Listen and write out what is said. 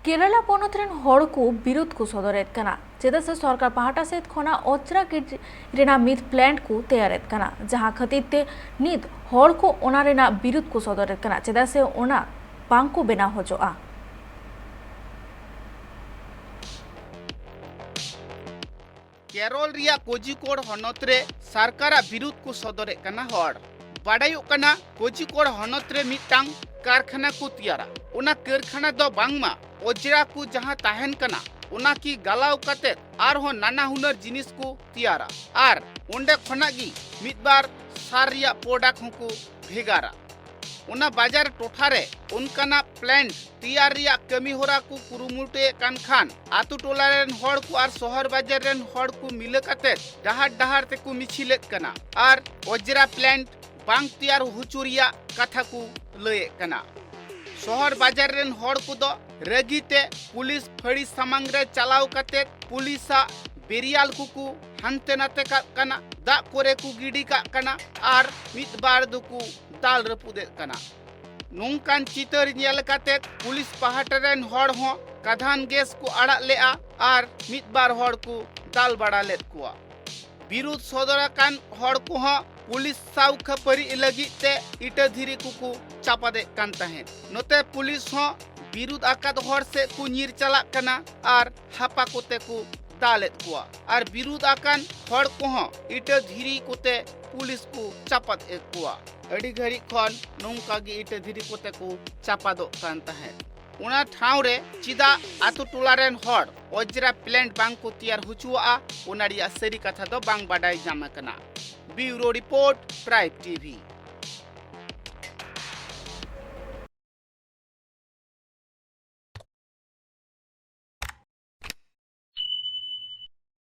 Kerala पनत rain हड़ को विरोध को सदरेत कना चेदा से सरकार पहाटा सेत खोना ओचरा रेना मित प्लांट को तैयारेत कना जहां खातिर ते नित हड़ को ओना रेना विरोध को सदरेत कना चेदा से ओना बांग को बेना होजोआ केरल रिया कोझिकोड हनत रे सरकार विरोध को सदरे कना हड़ बाडायो कना कोझिकोड हनत रे मिटांग कारखाना को तैयारा ओना कारखाना दो बांगमा ओजरा को जहां ताहन कना ओना की गालाव काते आर हो नाना हुनर जिनिस को तैयारा आर ओंडे खनागी मिदबार सार रिया प्रोडक्ट को भेगारा ओना बाजार टोठारे उनकाना प्लांट तैयार रिया कमी होरा को कुरुमुटे कान खान आतु टोला रेन हड़ को आर शहर बाजार रेन हड़ को मिले काते डहार डहार ते को मिछिलेत कना आर ओजरा प्लांट बांग तैयार हुचुरिया कथा को लये कना शहर बाजार रेन हड़ को दो रगीते पुलिस फड़ी सामांग रे चलाव काते पुलिसा बेरियाल कुकु हानते नाते का कना दा कोरे को गिडी का कना आर मित बार दुकु दाल रपुदे कना नोंकान चितर नेल काते पुलिस पहाटा रेन हड़ हो काधान गैस को आड़ा लेआ आर मित बार हड़ को दाल बड़ा लेत कुआ विरोध सदरा कान हड़ को हो पुलिस साउ खपरी लगिते इटा धीरे कुकु चापादे कान तहें नोते पुलिस हो विरोध आकाद हड़ से को नीर चला कना आर हापा कोते को दालेत कुआ आर विरोध आकान हड़ को हो इटा धीरे कोते पुलिस को चापाद एक कुआ अड़ी घड़ी खन नोंकागी इटा धीरे कोते को चापादो कान तहें उना ठाव रे चिदा आतु टोला रेन हड़ ओजरा प्लांट बांग को तैयार हुचुआ उनारिया सरी कथा दो बांग बाडाई जामा कना ब्यूरो रिपोर्ट प्राइम टीवी।